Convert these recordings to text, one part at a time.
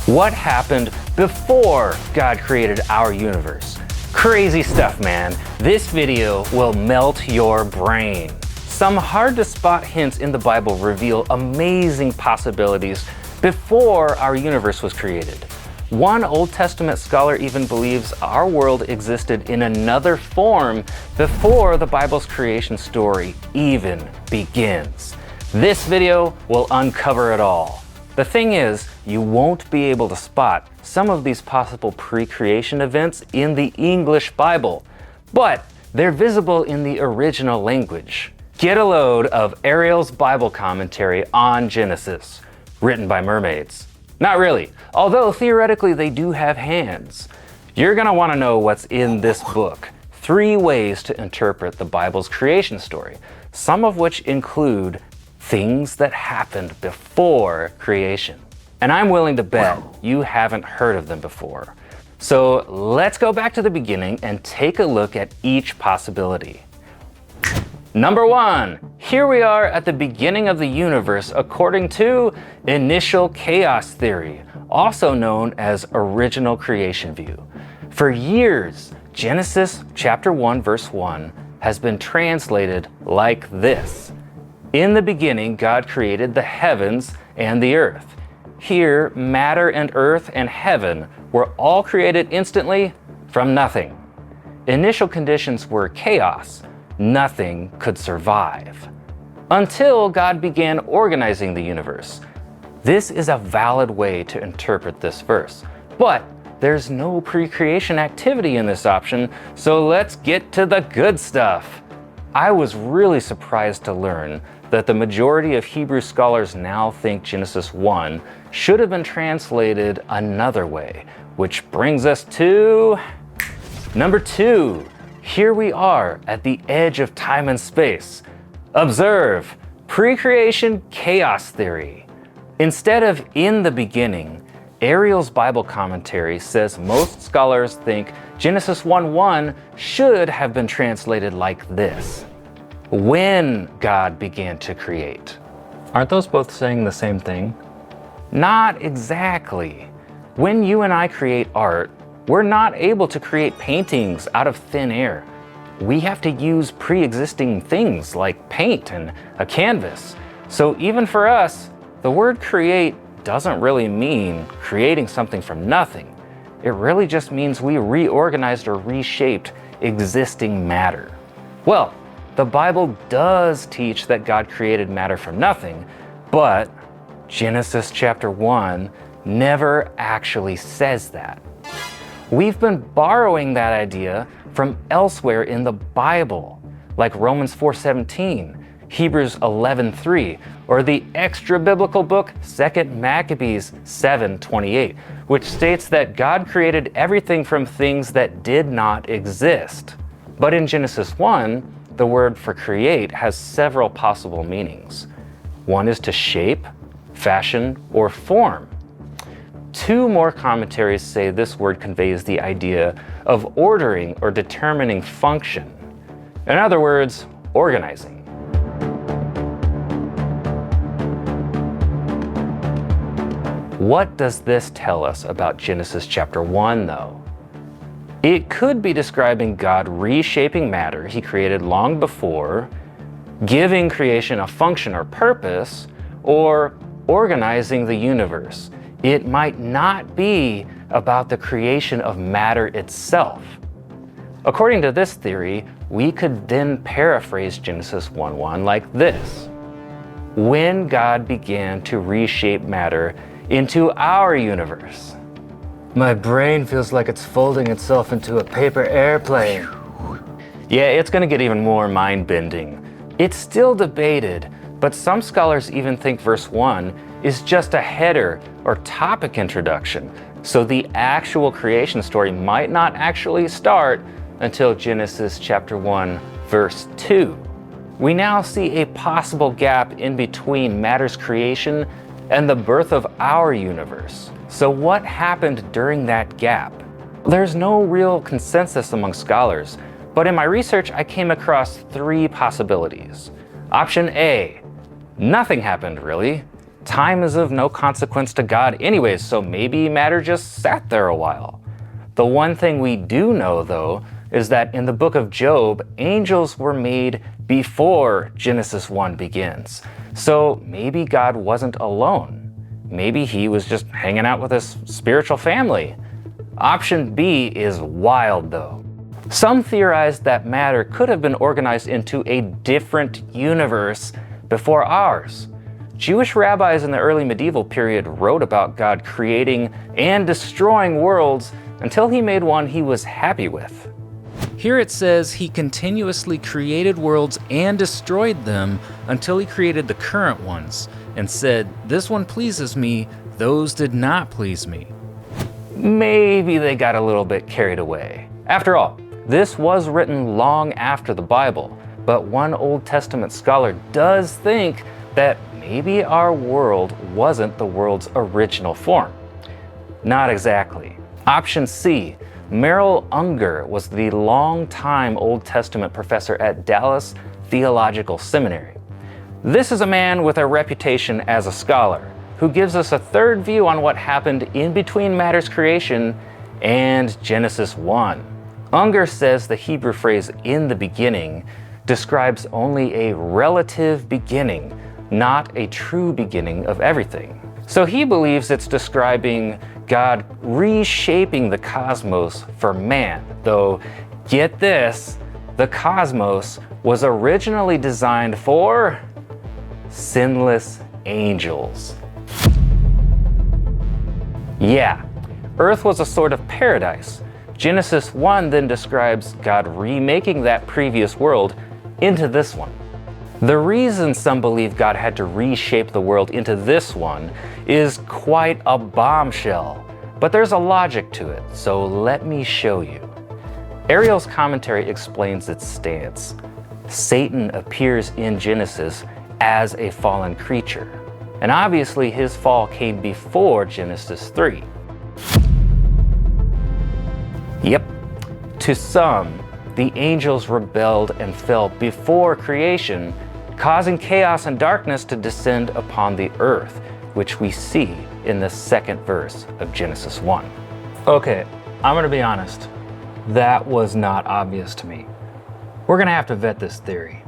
What happened before God created our universe? Crazy stuff, man. This video will melt your brain. Some hard to spot hints in the Bible reveal amazing possibilities before our universe was created. One Old Testament scholar even believes our world existed in another form before the Bible's creation story even begins. This video will uncover it all. The thing is, you won't be able to spot some of these possible pre-creation events in the English Bible, but they're visible in the original language. Get a load of Ariel's Bible commentary on Genesis, written by mermaids. Not really, although theoretically they do have hands. You're gonna wanna know what's in this book. 3 ways to interpret the Bible's creation story, some of which include things that happened before creation. And I'm willing to bet you haven't heard of them before. So let's go back to the beginning and take a look at each possibility. Number 1, here we are at the beginning of the universe according to initial chaos theory, also known as original creation view. For years, Genesis chapter 1 verse 1 has been translated like this. In the beginning, God created the heavens and the earth. Here, matter and earth and heaven were all created instantly from nothing. Initial conditions were chaos. Nothing could survive. Until God began organizing the universe. This is a valid way to interpret this verse. But there's no pre-creation activity in this option, so let's get to the good stuff. I was really surprised to learn that the majority of Hebrew scholars now think Genesis 1 should have been translated another way, which brings us to number 2. Here we are at the edge of time and space. Observe, pre-creation chaos theory. Instead of in the beginning, Ariel's Bible commentary says most scholars think Genesis 1:1 should have been translated like this. When God began to create. Aren't those both saying the same thing? Not exactly. When you and I create art, we're not able to create paintings out of thin air. We have to use pre-existing things like paint and a canvas. So even for us, the word create doesn't really mean creating something from nothing. It really just means we reorganized or reshaped existing matter. Well, the Bible does teach that God created matter from nothing, but Genesis chapter 1 never actually says that. We've been borrowing that idea from elsewhere in the Bible, like Romans 4:17, Hebrews 11:3, or the extra-biblical book 2 Maccabees 7:28, which states that God created everything from things that did not exist. But in Genesis 1, the word for create has several possible meanings. One is to shape, fashion, or form. 2 more commentaries say this word conveys the idea of ordering or determining function. In other words, organizing. What does this tell us about Genesis chapter 1 though? It could be describing God reshaping matter he created long before, giving creation a function or purpose, or organizing the universe. It might not be about the creation of matter itself. According to this theory, we could then paraphrase Genesis 1:1 like this. When God began to reshape matter into our universe. My brain feels like it's folding itself into a paper airplane. Yeah, it's gonna get even more mind-bending. It's still debated, but some scholars even think verse 1 is just a header or topic introduction, so the actual creation story might not actually start until Genesis chapter 1, verse 2. We now see a possible gap in between matter's creation and the birth of our universe. So what happened during that gap? There's no real consensus among scholars, but in my research I came across 3 possibilities. Option A, nothing happened really. Time is of no consequence to God anyways, so maybe matter just sat there a while. The one thing we do know, though, is that in the book of Job, angels were made before Genesis 1 begins. So maybe God wasn't alone. Maybe he was just hanging out with his spiritual family. Option B is wild, though. Some theorize that matter could have been organized into a different universe before ours. Jewish rabbis in the early medieval period wrote about God creating and destroying worlds until he made one he was happy with. Here it says he continuously created worlds and destroyed them until he created the current ones, and said, "This one pleases me, those did not please me." Maybe they got a little bit carried away. After all, this was written long after the Bible, but one Old Testament scholar does think that maybe our world wasn't the world's original form. Not exactly. Option C, Merrill Unger was the longtime Old Testament professor at Dallas Theological Seminary. This is a man with a reputation as a scholar who gives us a third view on what happened in between matter's creation and Genesis 1. Unger says the Hebrew phrase "in the beginning" describes only a relative beginning, not a true beginning of everything. So he believes it's describing God reshaping the cosmos for man, though, get this, the cosmos was originally designed for sinless angels. Yeah, Earth was a sort of paradise. Genesis 1 then describes God remaking that previous world into this one. The reason some believe God had to reshape the world into this one is quite a bombshell, but there's a logic to it, so let me show you. Ariel's commentary explains its stance. Satan appears in Genesis as a fallen creature, and obviously his fall came before Genesis 3. Yep, to some, the angels rebelled and fell before creation, causing chaos and darkness to descend upon the earth, which we see in the second verse of Genesis 1. Okay, I'm gonna be honest. That was not obvious to me. We're gonna have to vet this theory.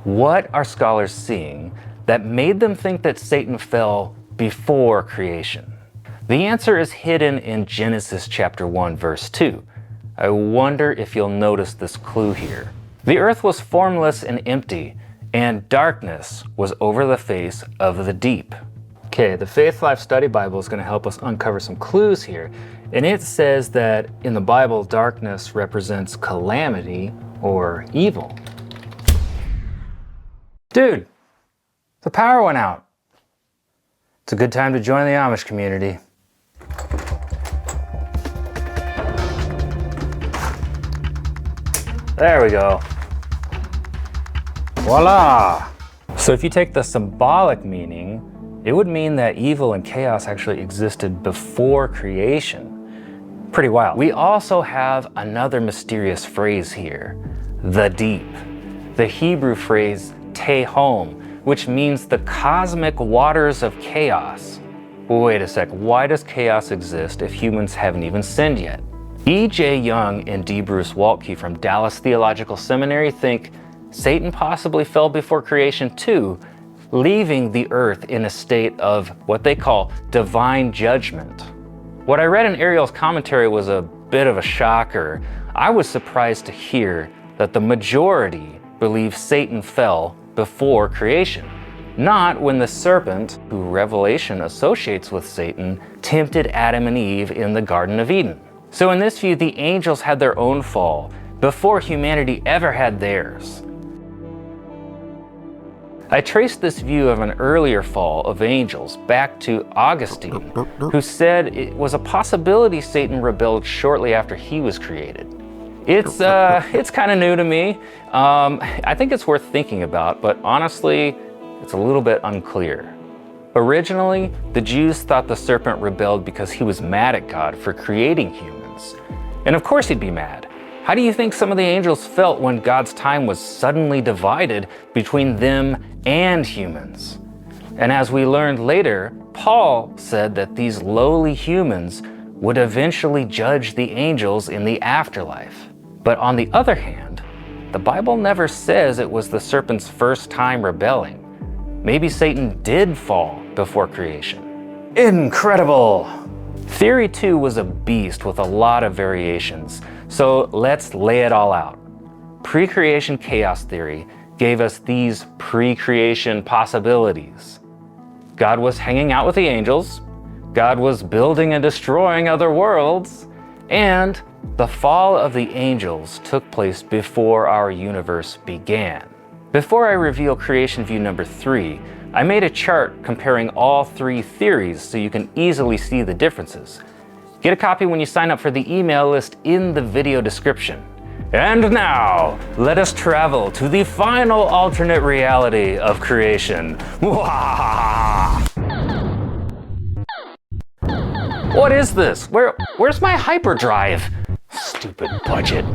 What are scholars seeing that made them think that Satan fell before creation? The answer is hidden in Genesis chapter 1, verse 2. I wonder if you'll notice this clue here. The earth was formless and empty, and darkness was over the face of the deep. Okay, the Faith Life Study Bible is going to help us uncover some clues here. And it says that in the Bible, darkness represents calamity or evil. Dude, the power went out. It's a good time to join the Amish community. There we go. Voila! So if you take the symbolic meaning, it would mean that evil and chaos actually existed before creation. Pretty wild. We also have another mysterious phrase here, the deep. The Hebrew phrase tehom, which means the cosmic waters of chaos. Wait a sec, why does chaos exist if humans haven't even sinned yet? E.J. Young and D. Bruce Waltke from Dallas Theological Seminary think Satan possibly fell before creation too, leaving the earth in a state of what they call divine judgment. What I read in Ariel's commentary was a bit of a shocker. I was surprised to hear that the majority believe Satan fell before creation, not when the serpent, who Revelation associates with Satan, tempted Adam and Eve in the Garden of Eden. So in this view, the angels had their own fall before humanity ever had theirs. I traced this view of an earlier fall of angels back to Augustine, who said it was a possibility Satan rebelled shortly after he was created. It's kind of new to me. I think it's worth thinking about, but honestly, it's a little bit unclear. Originally, the Jews thought the serpent rebelled because he was mad at God for creating humans. And of course he'd be mad. How do you think some of the angels felt when God's time was suddenly divided between them and humans? And as we learned later, Paul said that these lowly humans would eventually judge the angels in the afterlife. But on the other hand, the Bible never says it was the serpent's first time rebelling. Maybe Satan did fall before creation. Incredible! Theory 2 was a beast with a lot of variations, so let's lay it all out. Pre-creation chaos theory gave us these pre-creation possibilities. God was hanging out with the angels, God was building and destroying other worlds, and the fall of the angels took place before our universe began. Before I reveal creation view number 3, I made a chart comparing all 3 theories so you can easily see the differences. Get a copy when you sign up for the email list in the video description. And now, let us travel to the final alternate reality of creation. What is this? Where's my hyperdrive? Stupid budget.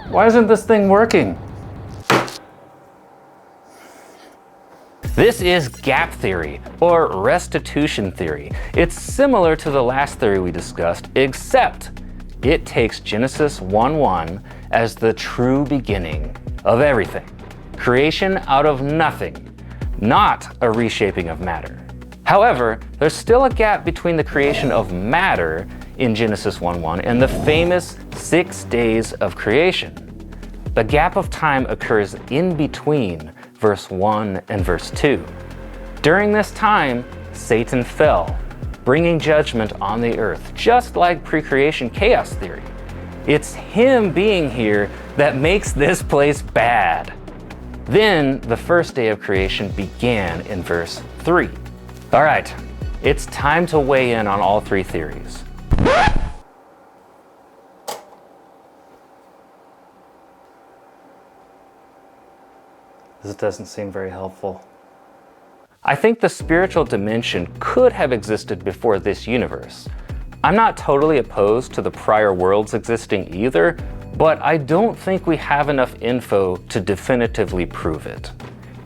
Why isn't this thing working? This is gap theory, or restitution theory. It's similar to the last theory we discussed, except it takes Genesis 1:1 as the true beginning of everything. Creation out of nothing, not a reshaping of matter. However, there's still a gap between the creation of matter in Genesis 1:1 and the famous 6 days of creation. The gap of time occurs in between verse 1 and verse 2. During this time, Satan fell, bringing judgment on the earth, just like pre-creation chaos theory. It's him being here that makes this place bad. Then the first day of creation began in verse 3. All right, it's time to weigh in on all 3 theories. This doesn't seem very helpful. I think the spiritual dimension could have existed before this universe. I'm not totally opposed to the prior worlds existing either, but I don't think we have enough info to definitively prove it.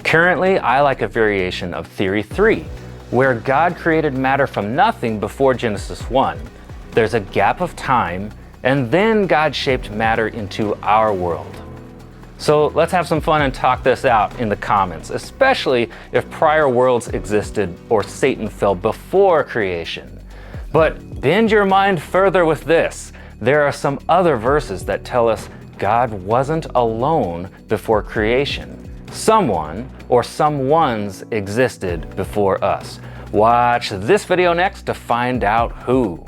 Currently, I like a variation of Theory 3, where God created matter from nothing before Genesis 1. There's a gap of time, and then God shaped matter into our world. So let's have some fun and talk this out in the comments, especially if prior worlds existed or Satan fell before creation. But bend your mind further with this. There are some other verses that tell us God wasn't alone before creation. Someone or someones existed before us. Watch this video next to find out who.